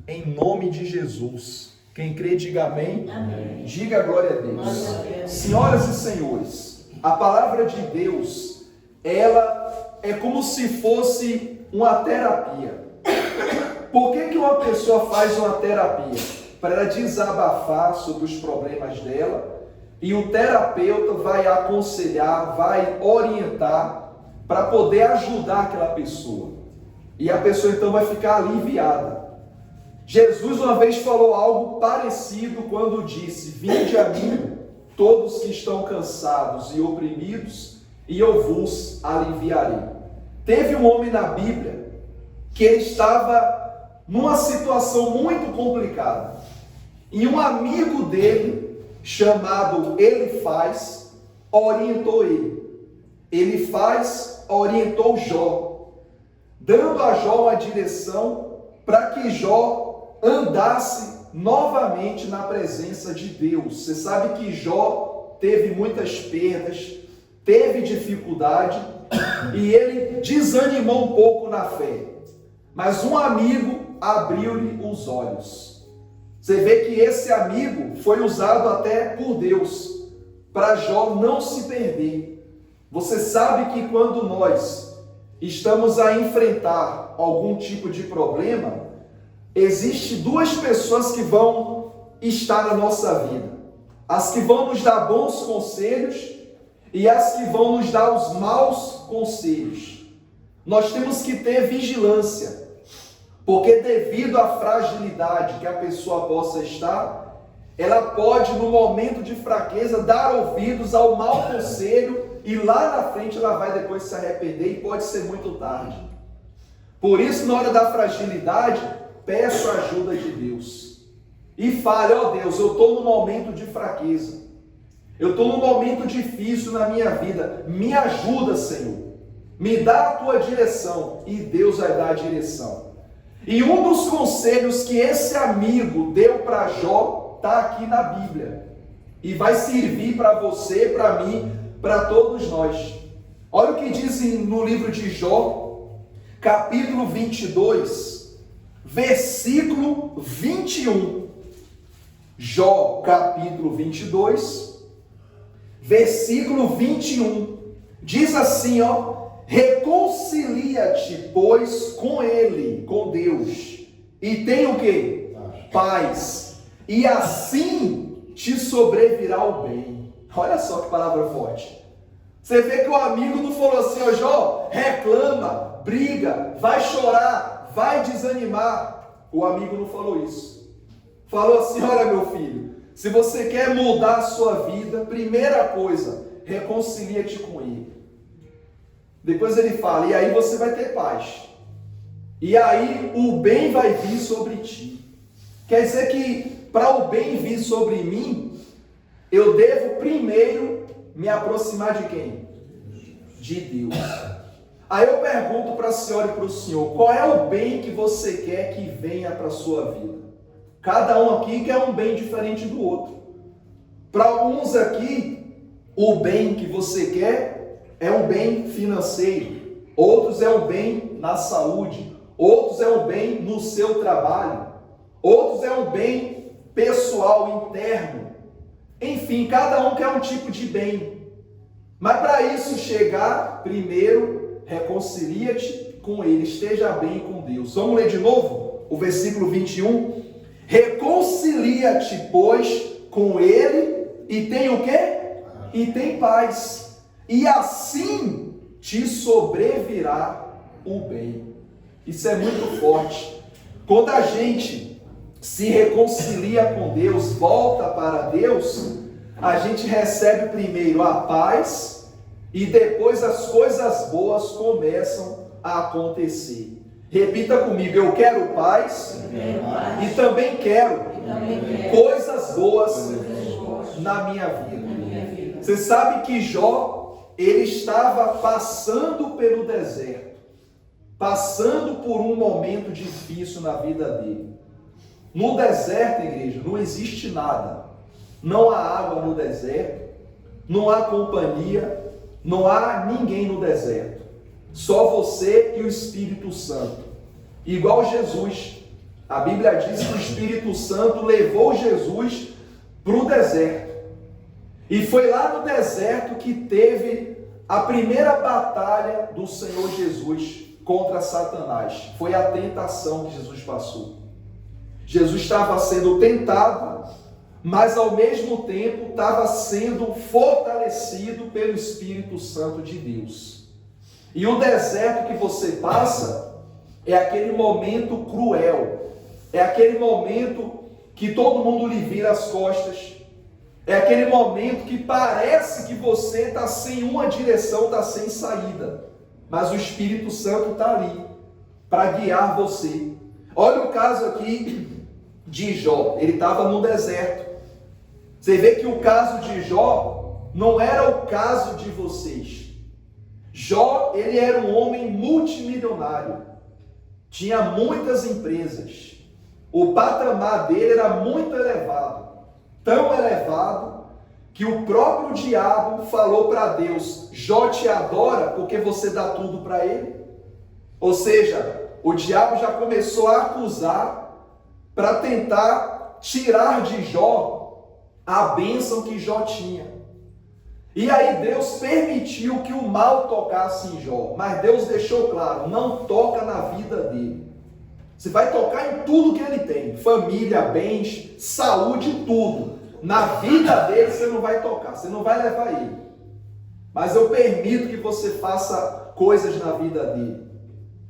em nome de Jesus. Quem crê, diga amém. Amém. Diga glória a Deus. Glória a Deus. Senhoras e senhores, a palavra de Deus, ela é como se fosse uma terapia. Por que uma pessoa faz uma terapia? Para ela desabafar sobre os problemas dela, e o terapeuta vai aconselhar, vai orientar para poder ajudar aquela pessoa. E a pessoa então vai ficar aliviada. Jesus uma vez falou algo parecido quando disse: vinde a mim, todos que estão cansados e oprimidos, e eu vos aliviarei. Teve um homem na Bíblia que ele estava numa situação muito complicada. E um amigo dele, chamado Elifaz, orientou ele. Elifaz orientou Jó, dando a Jó uma direção para que Jó andasse novamente na presença de Deus. Você sabe que Jó teve muitas perdas, teve dificuldade, e ele desanimou um pouco na fé. Mas um amigo abriu-lhe os olhos. Você vê que esse amigo foi usado até por Deus para Jó não se perder. Você sabe que quando nós estamos a enfrentar algum tipo de problema, existe duas pessoas que vão estar na nossa vida: as que vão nos dar bons conselhos e as que vão nos dar os maus conselhos. Nós temos que ter vigilância, porque devido à fragilidade que a pessoa possa estar, ela pode, no momento de fraqueza, dar ouvidos ao mau conselho, e lá na frente ela vai depois se arrepender, e pode ser muito tarde. Por isso, na hora da fragilidade, peço a ajuda de Deus e fale: ó Deus, eu estou num momento de fraqueza, eu estou num momento difícil na minha vida, me ajuda, Senhor, me dá a tua direção. E Deus vai dar a direção. E um dos conselhos que esse amigo deu para Jó está aqui na Bíblia, e vai servir para você, para mim, para todos nós. Olha o que diz no livro de Jó, capítulo 22, versículo 21. Jó, capítulo 22, versículo 21. Diz assim, ó: reconcilia-te, pois, com ele, com Deus, e tem o quê? Paz. E assim te sobrevirá o bem. Olha só que palavra forte. Você vê que o amigo não falou assim: ó Jó, reclama, briga, vai chorar, vai desanimar. O amigo não falou isso. Falou assim: olha, meu filho, se você quer mudar a sua vida, primeira coisa, reconcilia-te com ele. Depois ele fala: e aí você vai ter paz. E aí o bem vai vir sobre ti. Quer dizer que para o bem vir sobre mim, eu devo primeiro me aproximar de quem? De Deus. Aí eu pergunto para a senhora e para o senhor: qual é o bem que você quer que venha para a sua vida? Cada um aqui quer um bem diferente do outro. Para alguns aqui, o bem que você quer é um bem financeiro. Outros é um bem na saúde. Outros é um bem no seu trabalho. Outros é um bem pessoal, interno. Enfim, cada um quer um tipo de bem. Mas para isso chegar, primeiro, reconcilia-te com ele, esteja bem com Deus. Vamos ler de novo o versículo 21. Reconcilia-te, pois, com ele, e tem o quê? E tem paz. E assim te sobrevirá o bem. Isso é muito forte. Quando a gente se reconcilia com Deus, volta para Deus, a gente recebe primeiro a paz, e depois as coisas boas começam a acontecer. Repita comigo: eu quero paz, e também quero coisas boas na minha vida. Você sabe que Jó, ele estava passando pelo deserto, passando por um momento difícil na vida dele. No deserto, igreja, não existe nada. Não há água no deserto, não há companhia, não há ninguém no deserto. Só você e o Espírito Santo. Igual Jesus. A Bíblia diz que o Espírito Santo levou Jesus para o deserto. E foi lá no deserto que teve a primeira batalha do Senhor Jesus contra Satanás. Foi a tentação que Jesus passou. Jesus estava sendo tentado, mas ao mesmo tempo estava sendo fortalecido pelo Espírito Santo de Deus. E o deserto que você passa é aquele momento cruel, é aquele momento que todo mundo lhe vira as costas, é aquele momento que parece que você está sem uma direção, está sem saída, mas o Espírito Santo está ali para guiar você. Olha o caso aqui de Jó, ele estava no deserto. Você vê que o caso de Jó não era o caso de vocês. Jó, ele era um homem multimilionário, tinha muitas empresas, o patamar dele era muito elevado, tão elevado que o próprio diabo falou para Deus: Jó te adora porque você dá tudo para ele. Ou seja, o diabo já começou a acusar para tentar tirar de Jó a bênção que Jó tinha. E aí Deus permitiu que o mal tocasse em Jó, mas Deus deixou claro: não toca na vida dele. Você vai tocar em tudo que ele tem, família, bens, saúde, tudo. Na vida dele você não vai tocar, você não vai levar ele. Mas eu permito que você faça coisas na vida dele.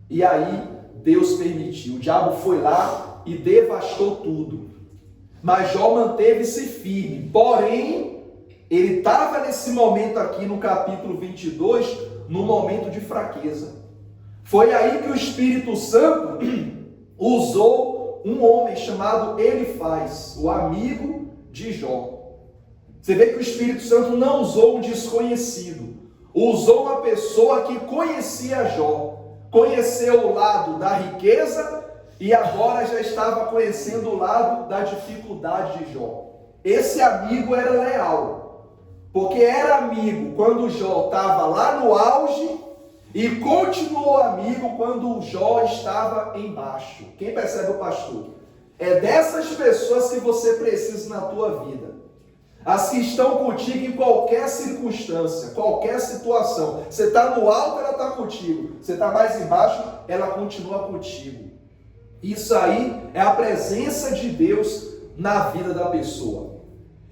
E aí Deus permitiu. O diabo foi lá e devastou tudo. Mas Jó manteve-se firme. Porém, ele estava nesse momento aqui no capítulo 22, no momento de fraqueza. Foi aí que o Espírito Santo usou um homem chamado Elifaz, o amigo de Jó. Você vê que o Espírito Santo não usou um desconhecido, usou uma pessoa que conhecia Jó, conheceu o lado da riqueza e agora já estava conhecendo o lado da dificuldade de Jó. Esse amigo era leal, porque era amigo quando Jó estava lá no auge e continuou amigo quando Jó estava embaixo. Quem percebe o pastor? É dessas pessoas que você precisa na tua vida. As que estão contigo em qualquer circunstância, qualquer situação. Você está no alto, ela está contigo. Você está mais embaixo, ela continua contigo. Isso aí é a presença de Deus na vida da pessoa.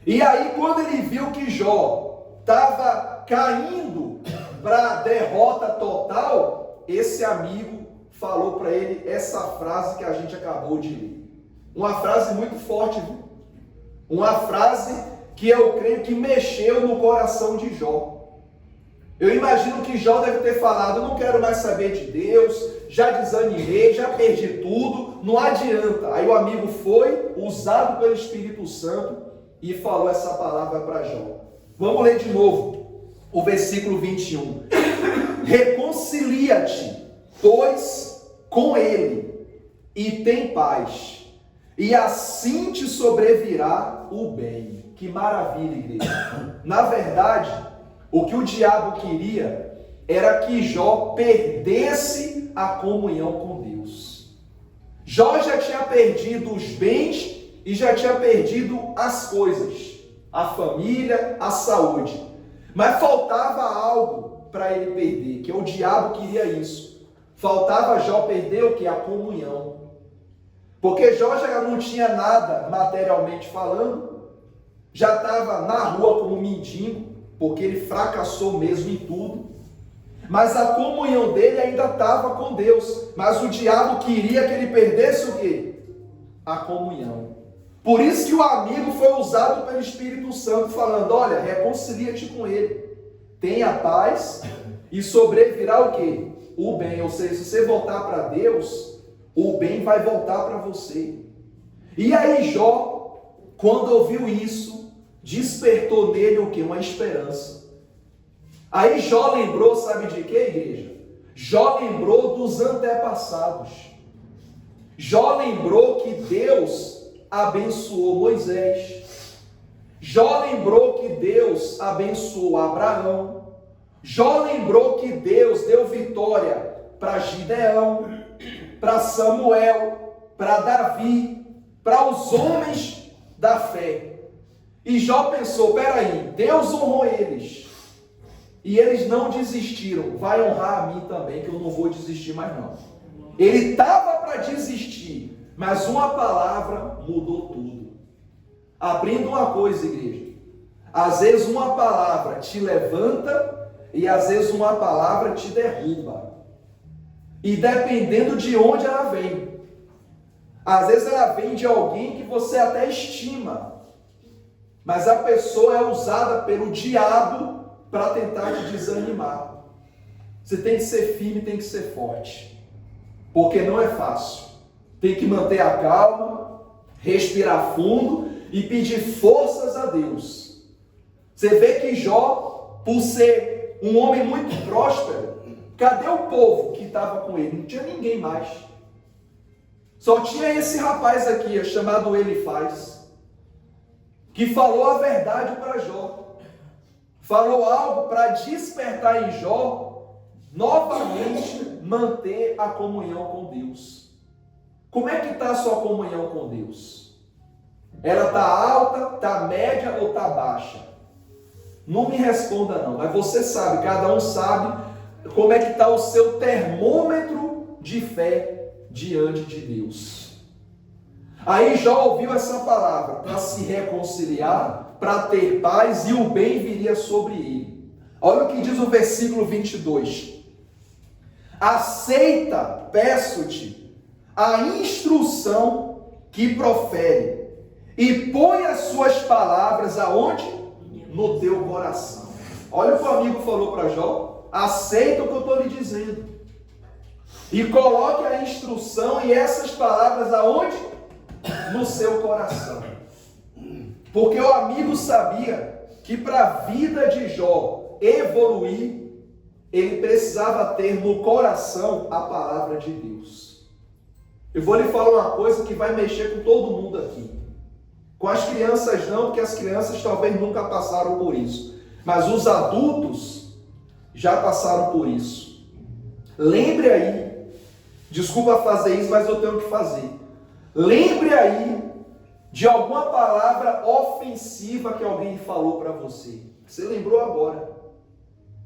E aí, quando ele viu que Jó estava caindo para a derrota total, esse amigo falou para ele essa frase que a gente acabou de ler. Uma frase muito forte, viu? Uma frase que eu creio que mexeu no coração de Jó. Eu imagino que Jó deve ter falado: não quero mais saber de Deus, já desanimei, já perdi tudo, não adianta. Aí o amigo foi usado pelo Espírito Santo e falou essa palavra para Jó. Vamos ler de novo o versículo 21. Reconcilia-te, pois, com ele, e tem paz, e assim te sobrevirá o bem. Que maravilha, igreja. Na verdade, o que o diabo queria era que Jó perdesse a comunhão com Deus. Jó já tinha perdido os bens e já tinha perdido as coisas, a família, a saúde. Mas faltava algo para ele perder, que o diabo queria isso. Faltava Jó perder o que? A comunhão. Porque Jó já não tinha nada materialmente falando, já estava na rua como mendigo, porque ele fracassou mesmo em tudo. Mas a comunhão dele ainda estava com Deus. Mas o diabo queria que ele perdesse o quê? A comunhão. Por isso que o amigo foi usado pelo Espírito Santo, falando: olha, reconcilia-te com ele, tenha paz e sobrevirá o quê? O bem. Ou seja, se você voltar para Deus, o bem vai voltar para você. E aí Jó, quando ouviu isso, despertou nele o quê? Uma esperança. Aí Jó lembrou, sabe de quê, igreja? Jó lembrou dos antepassados. Jó lembrou que Deus abençoou Moisés. Jó lembrou que Deus abençoou Abraão. Jó lembrou que Deus deu vitória para Gideão, para Samuel, para Davi, para os homens da fé. E Jó pensou, peraí, Deus honrou eles. E eles não desistiram. Vai honrar a mim também, que eu não vou desistir mais não. Ele estava para desistir, mas uma palavra mudou tudo. Abrindo uma coisa, igreja. Às vezes uma palavra te levanta e às vezes uma palavra te derruba. E dependendo de onde ela vem. Às vezes ela vem de alguém que você até estima. Mas a pessoa é usada pelo diabo para tentar te desanimar. Você tem que ser firme, tem que ser forte. Porque não é fácil. Tem que manter a calma, respirar fundo e pedir forças a Deus. Você vê que Jó, por ser um homem muito próspero, cadê o povo que estava com ele? Não tinha ninguém mais. Só tinha esse rapaz aqui, chamado Elifaz, que falou a verdade para Jó. Falou algo para despertar em Jó, novamente, manter a comunhão com Deus. Como é que está a sua comunhão com Deus? Ela está alta, está média ou está baixa? Não me responda não, mas você sabe, cada um sabe como é que está o seu termômetro de fé diante de Deus. Aí Jó ouviu essa palavra para se reconciliar, para ter paz, e o bem viria sobre ele. Olha o que diz o versículo 22. Aceita, peço-te, a instrução que profere, e põe as suas palavras aonde? No teu coração. Olha o que o amigo falou para Jó. Aceita o que eu estou lhe dizendo. E coloque a instrução e essas palavras aonde? No seu coração. Porque o amigo sabia que para a vida de Jó evoluir, ele precisava ter no coração a palavra de Deus. Eu vou lhe falar uma coisa que vai mexer com todo mundo aqui. Com as crianças não, porque as crianças talvez nunca passaram por isso. Mas os adultos já passaram por isso. Lembre aí, desculpa fazer isso, mas eu tenho que fazer. Lembre aí de alguma palavra ofensiva que alguém falou para você. Você lembrou agora.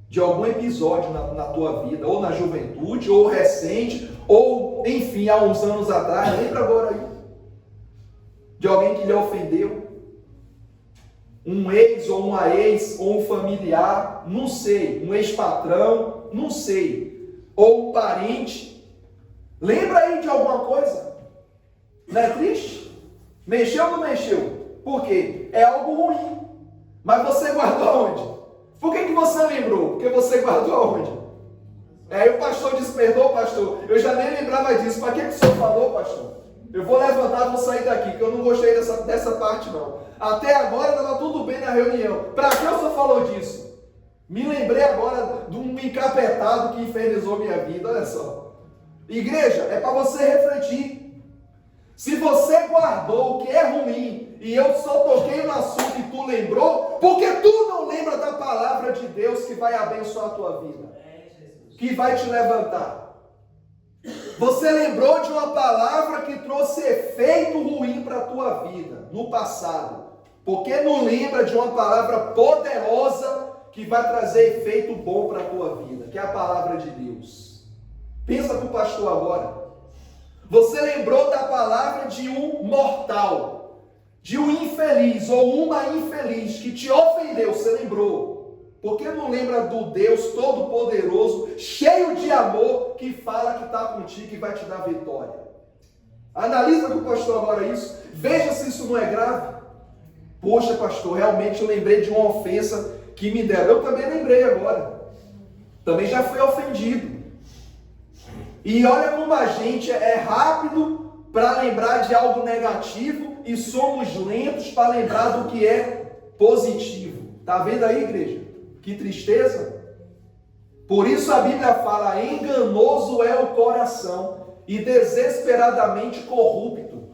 De algum episódio na tua vida, ou na juventude, ou recente, ou, enfim, há uns anos atrás. Lembra agora aí. De alguém que lhe ofendeu. Um ex, ou uma ex, ou um familiar, não sei. Um ex-patrão, não sei. Ou um parente. Lembra aí de alguma coisa? Não é triste? Mexeu ou não mexeu? Por quê? É algo ruim. Mas você guardou aonde? Por que você lembrou? Porque você guardou aonde? Aí o pastor disse, perdoa, pastor. Eu já nem lembrava disso. Para que o senhor falou, pastor? Eu vou levantar, vou sair daqui, que eu não gostei dessa parte não. Até agora estava tudo bem na reunião. Para que o senhor falou disso? Me lembrei agora de um encapetado que infernizou minha vida. Olha só. Igreja, é para você refletir. Se você guardou o que é ruim e eu só toquei no assunto e tu lembrou, porque tu não lembra da palavra de Deus que vai abençoar a tua vida, que vai te levantar. Você lembrou de uma palavra que trouxe efeito ruim para a tua vida no passado, porque não lembra de uma palavra poderosa que vai trazer efeito bom para a tua vida, que é a palavra de Deus. Pensa com o pastor agora. Você lembrou da palavra de um mortal, de um infeliz ou uma infeliz que te ofendeu, você lembrou. Por que não lembra do Deus Todo-Poderoso, cheio de amor, que fala que está contigo e vai te dar vitória? Analisa com o pastor agora isso, veja se isso não é grave. Poxa, pastor, realmente eu lembrei de uma ofensa que me deram. Eu também lembrei agora. Também já fui ofendido. E olha como a gente é rápido para lembrar de algo negativo e somos lentos para lembrar do que é positivo. Está vendo aí, igreja? Que tristeza. Por isso a Bíblia fala, enganoso é o coração e desesperadamente corrupto.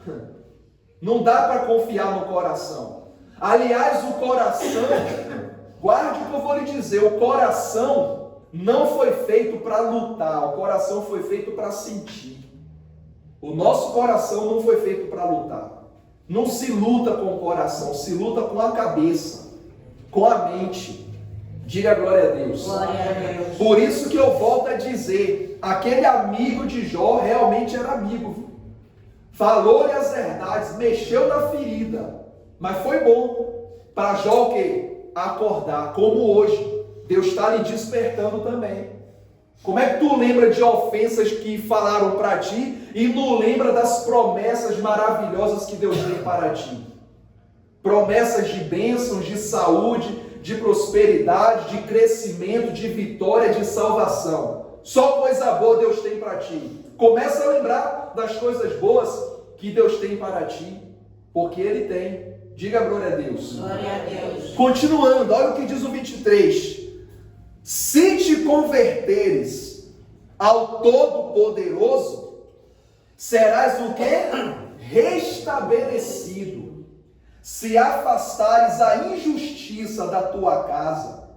Não dá para confiar no coração. Aliás, o coração, guarde o que eu vou lhe dizer, o coração não foi feito para lutar, o coração foi feito para sentir. O nosso coração não foi feito para lutar. Não se luta com o coração, se luta com a cabeça, com a mente. Diga glória a Deus. Glória a Deus. Por isso que eu volto a dizer, aquele amigo de Jó realmente era amigo. Falou-lhe as verdades, mexeu na ferida. Mas foi bom para Jó o quê? Acordar, como hoje. Deus está lhe despertando também. Como é que tu lembra de ofensas que falaram para ti e não lembra das promessas maravilhosas que Deus tem para ti? Promessas de bênçãos, de saúde, de prosperidade, de crescimento, de vitória, de salvação. Só coisa boa Deus tem para ti. Começa a lembrar das coisas boas que Deus tem para ti, porque Ele tem. Diga glória a Deus. Glória a Deus. Continuando, olha o que diz o 23. Se te converteres ao Todo-Poderoso, serás o quê? Restabelecido. Se afastares a injustiça da tua casa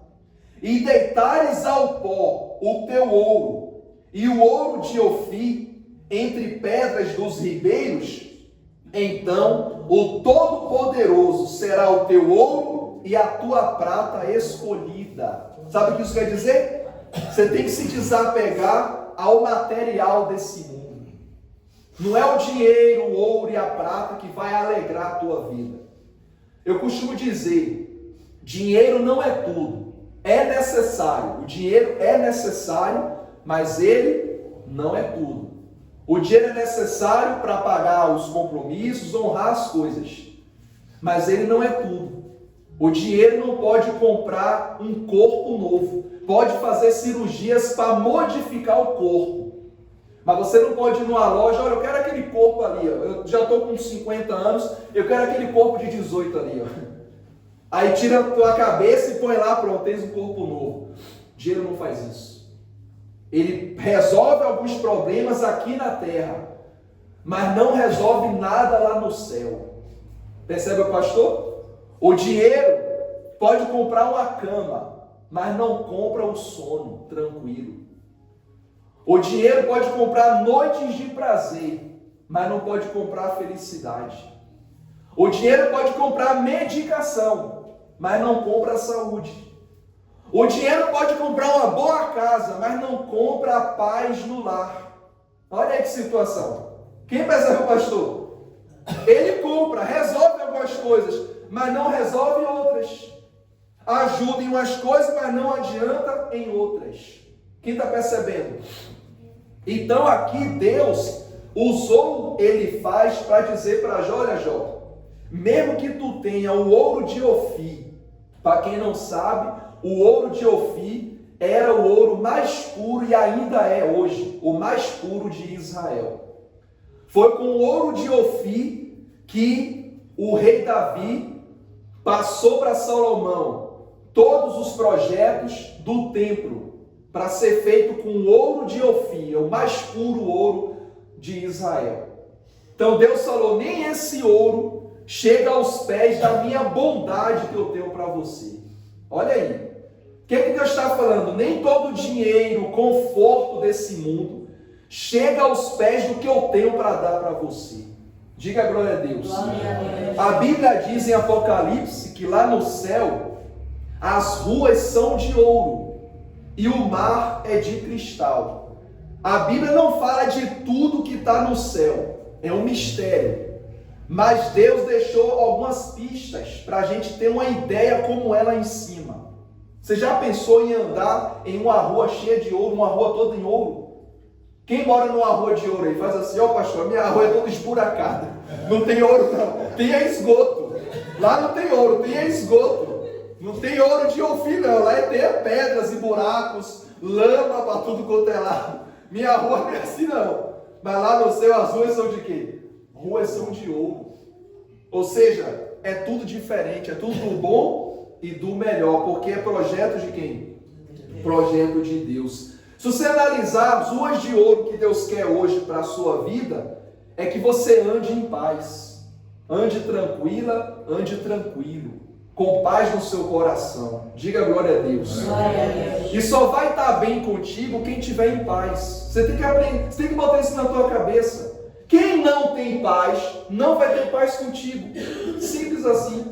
e deitares ao pó o teu ouro e o ouro de Ofir entre pedras dos ribeiros, então o Todo-Poderoso será o teu ouro e a tua prata escolhida. Sabe o que isso quer dizer? Você tem que se desapegar ao material desse mundo. Não é o dinheiro, o ouro e a prata que vai alegrar a tua vida. Eu costumo dizer, dinheiro não é tudo. É necessário. O dinheiro é necessário, mas ele não é tudo. O dinheiro é necessário para pagar os compromissos, honrar as coisas. Mas ele não é tudo. O dinheiro não pode comprar um corpo novo. Pode fazer cirurgias para modificar o corpo. Mas você não pode ir numa loja, olha, eu quero aquele corpo ali, ó. Eu já estou com 50 anos, eu quero aquele corpo de 18 ali, ó. Aí tira a tua cabeça e põe lá, pronto, tens um corpo novo. O dinheiro não faz isso. Ele resolve alguns problemas aqui na terra, mas não resolve nada lá no céu. Percebe, pastor? O dinheiro pode comprar uma cama, mas não compra o sono tranquilo. O dinheiro pode comprar noites de prazer, mas não pode comprar a felicidade. O dinheiro pode comprar medicação, mas não compra a saúde. O dinheiro pode comprar uma boa casa, mas não compra a paz no lar. Olha aí que situação. Quem percebe, pastor? Ele compra, resolve algumas coisas, mas não resolve outras. Ajuda em umas coisas, mas não adianta em outras. Quem está percebendo? Então aqui Deus usou Elifaz para dizer para Jó, olha Jó, mesmo que tu tenha o ouro de Ofir, para quem não sabe, o ouro de Ofir era o ouro mais puro e ainda é hoje, o mais puro de Israel. Foi com o ouro de Ofir que o rei Davi passou para Salomão todos os projetos do templo para ser feito com ouro de Ofir, o mais puro ouro de Israel. Então Deus falou, nem esse ouro chega aos pés da minha bondade que eu tenho para você. Olha aí, o que Deus está falando? Nem todo o dinheiro, o conforto desse mundo chega aos pés do que eu tenho para dar para você. Diga glória a Deus. Glória a Deus. A Bíblia diz em Apocalipse que lá no céu as ruas são de ouro e o mar é de cristal. A Bíblia não fala de tudo que está no céu, é um mistério. Mas Deus deixou algumas pistas para a gente ter uma ideia como é lá em cima. Você já pensou em andar em uma rua cheia de ouro, uma rua toda em ouro? Quem mora numa rua de ouro aí faz assim, ó pastor, minha rua é toda esburacada. Não tem ouro não, tem esgoto. Lá não tem ouro, tem esgoto. Não tem ouro de Ofir não, lá tem pedras e buracos, lama para tudo quanto é lado. Minha rua não é assim não. Mas lá no céu as ruas são de quê? Ruas são de ouro. Ou seja, é tudo diferente, é tudo do bom e do melhor, porque é projeto de quem? Projeto de Deus. Se você analisar as ruas de ouro que Deus quer hoje para a sua vida, é que você ande em paz, ande tranquila, ande tranquilo, com paz no seu coração. Diga glória a Deus. Glória a Deus. E só vai estar bem contigo quem estiver em paz. Você tem que aprender, você tem que botar isso na tua cabeça. Quem não tem paz, não vai ter paz contigo. Simples assim.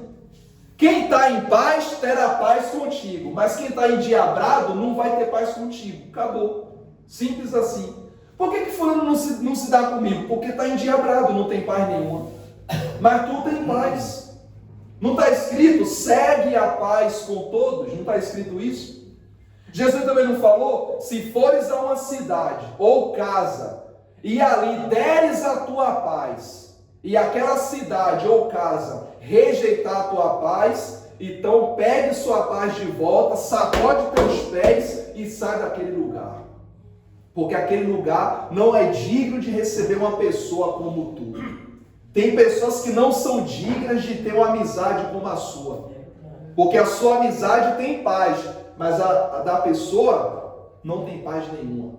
Quem está em paz, terá paz contigo. Mas quem está endiabrado, não vai ter paz contigo. Acabou. Simples assim. Por que fulano não se dá comigo? Porque está endiabrado, não tem paz nenhuma. Mas tu tem paz. Não está escrito, segue a paz com todos? Não está escrito isso? Jesus também não falou, se fores a uma cidade ou casa, e ali deres a tua paz, e aquela cidade ou casa rejeitar a tua paz, então pegue sua paz de volta, sacode teus pés e sai daquele lugar. Porque aquele lugar não é digno de receber uma pessoa como tu. Tem pessoas que não são dignas de ter uma amizade como a sua. Porque a sua amizade tem paz, mas a da pessoa não tem paz nenhuma.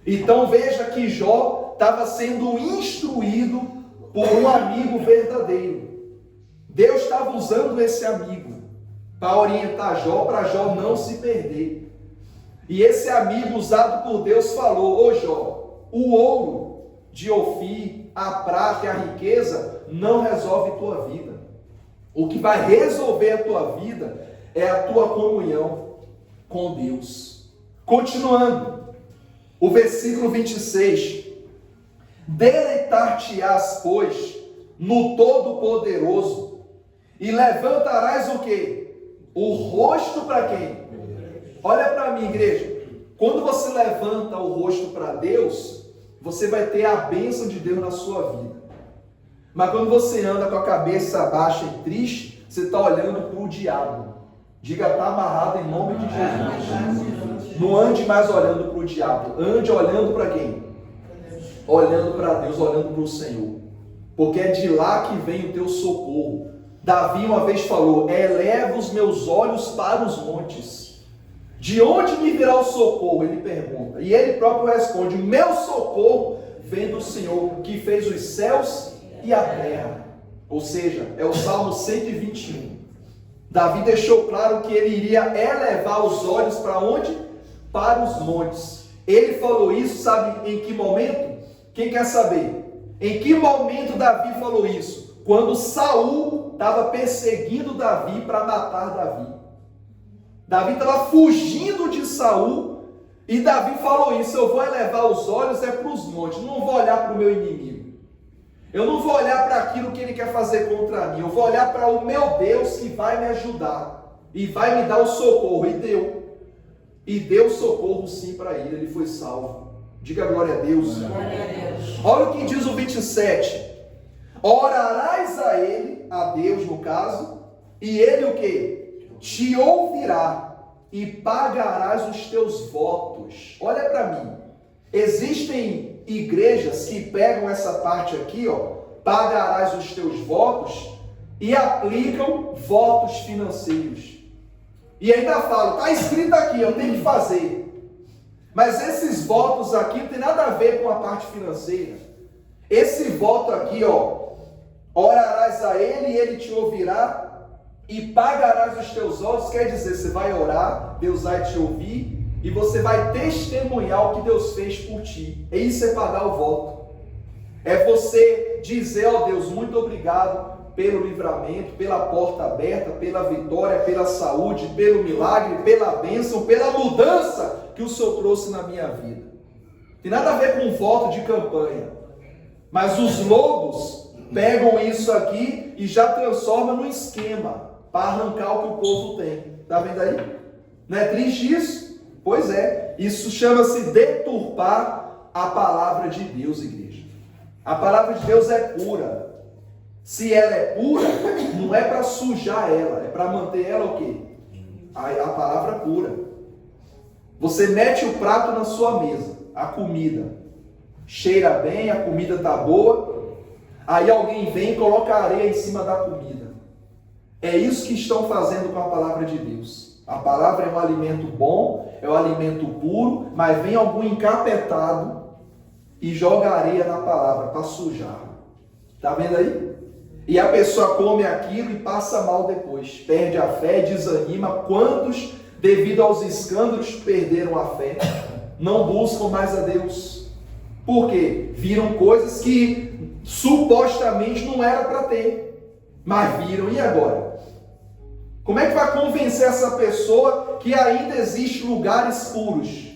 Então veja que Jó estava sendo instruído por um amigo verdadeiro. Deus estava usando esse amigo para orientar Jó, para Jó não se perder. E esse amigo usado por Deus falou: ô Jó, o ouro de Ofir, a prata e a riqueza não resolve a tua vida. O que vai resolver a tua vida é a tua comunhão com Deus. Continuando, o versículo 26. Deleitar-te-ás, pois, no Todo-Poderoso, e levantarás o quê? O rosto para quem? Olha para mim, igreja. Quando você levanta o rosto para Deus, você vai ter a bênção de Deus na sua vida. Mas quando você anda com a cabeça baixa e triste, você está olhando para o diabo. Diga, está amarrado em nome de Jesus. Não ande mais olhando para o diabo. Ande olhando para quem? Olhando para Deus, olhando para o Senhor. Porque é de lá que vem o teu socorro. Davi uma vez falou: eleva os meus olhos para os montes. De onde me virá o socorro? Ele pergunta. E ele próprio responde: o meu socorro vem do Senhor, que fez os céus e a terra. Ou seja, é o Salmo 121. Davi deixou claro que ele iria elevar os olhos para onde? Para os montes. Ele falou isso, sabe em que momento? Quem quer saber? Em que momento Davi falou isso? Quando Saul estava perseguindo Davi para matar Davi. Davi estava fugindo de Saul e Davi falou isso: eu vou elevar os olhos para os montes, não vou olhar para o meu inimigo. Eu não vou olhar para aquilo que ele quer fazer contra mim. Eu vou olhar para o meu Deus que vai me ajudar e vai me dar o socorro. E deu. E deu socorro sim para ele. Ele foi salvo. Diga glória a Deus. Glória a Deus. Olha o que diz o 27. Orarás a ele, a Deus no caso, e ele o quê? Te ouvirá e pagarás os teus votos. Olha para mim. Existem igrejas que pegam essa parte aqui, ó, pagarás os teus votos, e aplicam votos financeiros. E ainda falam, está escrito aqui, eu tenho que fazer. Mas esses votos aqui não tem nada a ver com a parte financeira. Esse voto aqui, ó, orarás a ele e ele te ouvirá e pagarás os teus votos, quer dizer, você vai orar, Deus vai te ouvir e você vai testemunhar o que Deus fez por ti. E isso é pagar o voto. É você dizer, ó Deus, muito obrigado pelo livramento, pela porta aberta, pela vitória, pela saúde, pelo milagre, pela bênção, pela mudança que o Senhor trouxe na minha vida. Tem nada a ver com voto de campanha. Mas os lobos pegam isso aqui e já transformam num esquema para arrancar o que o povo tem. Está vendo aí? Não é triste isso? Pois é. Isso chama-se deturpar a palavra de Deus, igreja. A palavra de Deus é pura. Se ela é pura, não é para sujar ela, é para manter ela o quê? A palavra pura. Você mete o prato na sua mesa, a comida. Cheira bem, a comida está boa. Aí alguém vem e coloca areia em cima da comida. É isso que estão fazendo com a palavra de Deus. A palavra é um alimento bom, é um alimento puro, mas vem algum encapetado e joga areia na palavra para sujar. Está vendo aí? E a pessoa come aquilo e passa mal depois. Perde a fé, desanima. Quantos, devido aos escândalos, perderam a fé? Não buscam mais a Deus. Por quê? Viram coisas que supostamente não era para ter, mas viram, e agora? Como é que vai convencer essa pessoa que ainda existem lugares puros?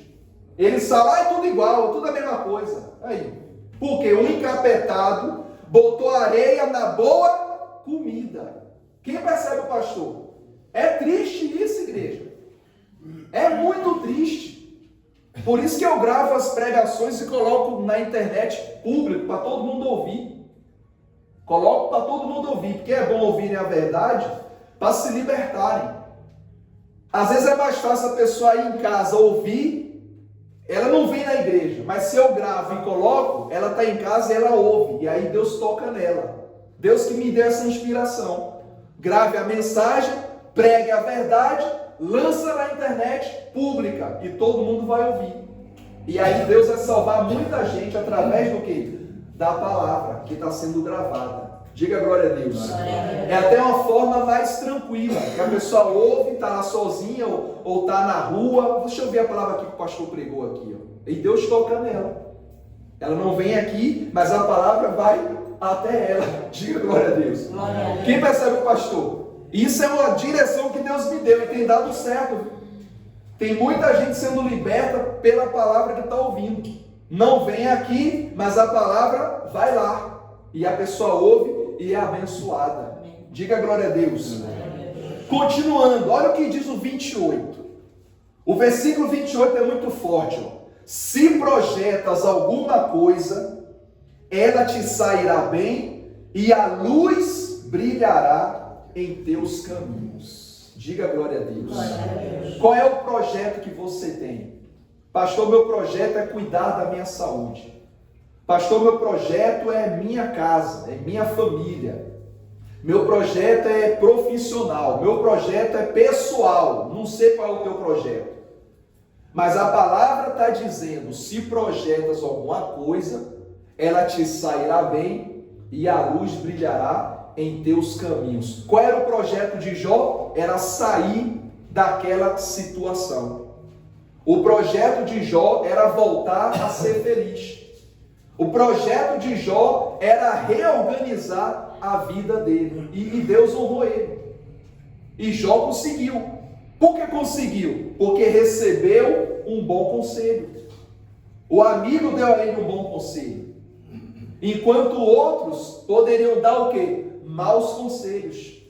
Eles falam, é tudo igual, tudo a mesma coisa. Aí, porque um encapetado botou areia na boa comida. Quem percebe o pastor? É triste isso, igreja. É muito triste. Por isso que eu gravo as pregações e coloco na internet público para todo mundo ouvir. Coloco para todo mundo ouvir, porque é bom ouvirem a verdade para se libertarem. Às vezes é mais fácil a pessoa ir em casa ouvir, ela não vem na igreja, mas se eu gravo e coloco, ela está em casa e ela ouve, e aí Deus toca nela. Deus que me deu essa inspiração. Grave a mensagem, pregue a verdade, lança na internet pública e todo mundo vai ouvir. E aí Deus vai salvar muita gente através do quê? Da palavra que está sendo gravada. Diga glória a Deus. É até uma forma mais tranquila, que a pessoa ouve, está lá sozinha ou está na rua. Deixa eu ver a palavra aqui que o pastor pregou aqui. Ó. E Deus toca nela. Ela não vem aqui, mas a palavra vai até ela. Diga glória a Deus. Quem percebe o pastor? Isso é uma direção que Deus me deu e tem dado certo. Tem muita gente sendo liberta pela palavra que está ouvindo. Não vem aqui, mas a palavra vai lá. E a pessoa ouve e é abençoada. Diga glória a Deus. Continuando, olha o que diz o 28. O versículo 28 é muito forte. Ó. Se projetas alguma coisa, ela te sairá bem e a luz brilhará em teus caminhos. Diga glória a Deus. Qual é o projeto que você tem? Pastor, meu projeto é cuidar da minha saúde. Pastor, meu projeto é minha casa, é minha família. Meu projeto é profissional, meu projeto é pessoal. Não sei qual é o teu projeto. Mas a palavra está dizendo, se projetas alguma coisa, ela te sairá bem e a luz brilhará em teus caminhos. Qual era o projeto de Jó? Era sair daquela situação. O projeto de Jó era voltar a ser feliz. O projeto de Jó era reorganizar a vida dele. E Deus honrou ele. E Jó conseguiu. Por que conseguiu? Porque recebeu um bom conselho. O amigo deu a ele um bom conselho. Enquanto outros poderiam dar o quê? Maus conselhos.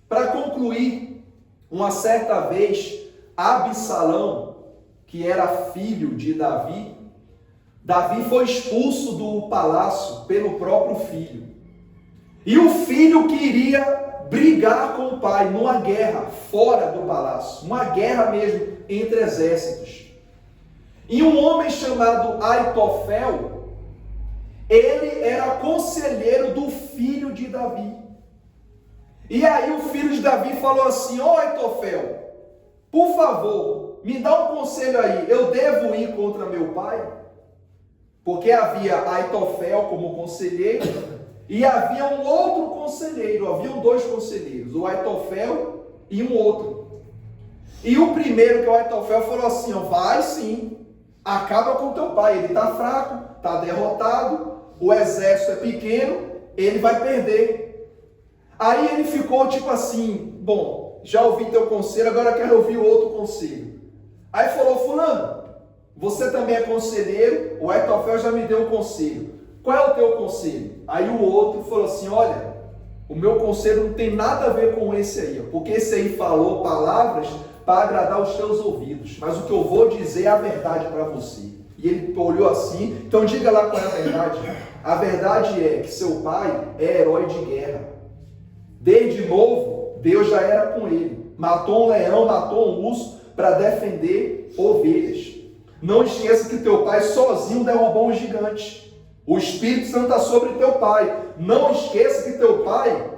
Para concluir, uma certa vez, Absalão, que era filho de Davi foi expulso do palácio pelo próprio filho. E o filho queria brigar com o pai numa guerra fora do palácio, uma guerra mesmo entre exércitos. E um homem chamado Aitofel, ele era conselheiro do filho de Davi. E aí o filho de Davi falou assim: ó Aitofel, por favor, me dá um conselho aí, eu devo ir contra meu pai? Porque havia Aitofel como conselheiro e havia um outro conselheiro, haviam dois conselheiros, o Aitofel e um outro. E o primeiro, que é o Aitofel, falou assim: ó, vai sim, acaba com teu pai, ele está fraco, está derrotado, o exército é pequeno, ele vai perder. Aí ele ficou tipo assim: bom, já ouvi teu conselho, agora quero ouvir o outro conselho. Aí falou: fulano, você também é conselheiro, o Aitofel já me deu um conselho. Qual é o teu conselho? Aí o outro falou assim: olha, o meu conselho não tem nada a ver com esse aí, porque esse aí falou palavras para agradar os teus ouvidos, mas o que eu vou dizer é a verdade para você. E ele olhou assim: então diga lá qual é a verdade. A verdade é que seu pai é herói de guerra. Desde novo, Deus já era com ele. Matou um leão, matou um urso para defender ovelhas. Não esqueça que teu pai sozinho derrubou um gigante. O Espírito Santo está sobre teu pai. Não esqueça que teu pai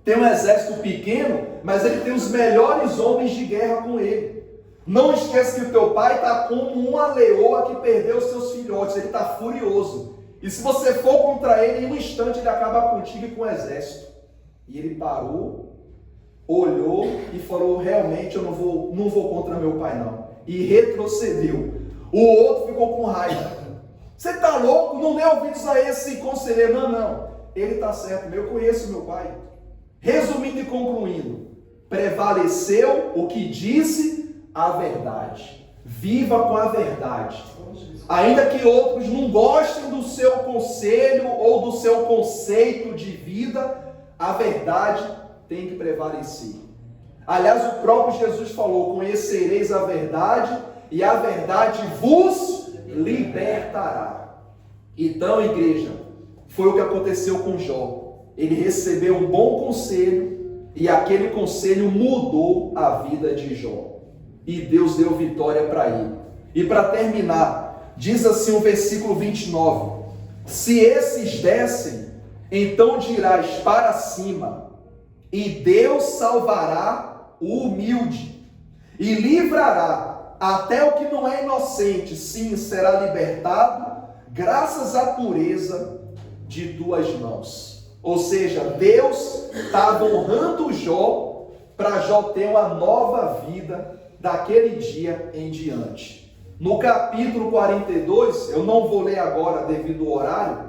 tem um exército pequeno, mas ele tem os melhores homens de guerra com ele. Não esqueça que o teu pai está como uma leoa que perdeu os seus filhotes. Ele está furioso. E se você for contra ele, em um instante ele acaba contigo e com o exército. E ele parou, olhou e falou: realmente eu não vou contra meu pai não. E retrocedeu. O outro ficou com raiva. Você está louco? Não dê ouvidos a esse conselheiro. Não. Ele está certo. Eu conheço meu pai. Resumindo e concluindo, prevaleceu o que disse a verdade. Viva com a verdade. Ainda que outros não gostem do seu conselho ou do seu conceito de vida, a verdade tem que prevalecer. Aliás, o próprio Jesus falou: conhecereis a verdade e a verdade vos libertará. Então, igreja, foi o que aconteceu com Jó. Ele recebeu um bom conselho e aquele conselho mudou a vida de Jó. E Deus deu vitória para ele. E para terminar, diz assim o versículo 29: se esses descem, então dirás para cima, e Deus salvará o humilde, e livrará até o que não é inocente, sim, será libertado, graças à pureza de tuas mãos. Ou seja, Deus estava honrando Jó, para Jó ter uma nova vida daquele dia em diante. No capítulo 42, eu não vou ler agora devido ao horário,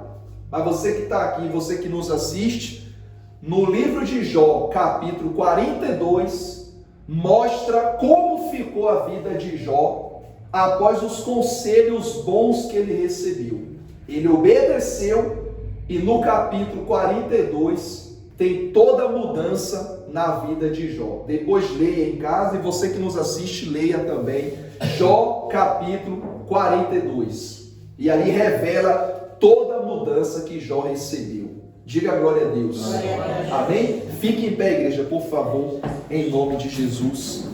mas você que está aqui, você que nos assiste, no livro de Jó, capítulo 42, mostra como ficou a vida de Jó após os conselhos bons que ele recebeu. Ele obedeceu e no capítulo 42 tem toda a mudança na vida de Jó. Depois leia em casa e você que nos assiste, leia também Jó capítulo 42. E ali revela toda a mudança que Jó recebeu. Diga glória a Deus. Amém? Fique em pé, igreja, por favor, em nome de Jesus.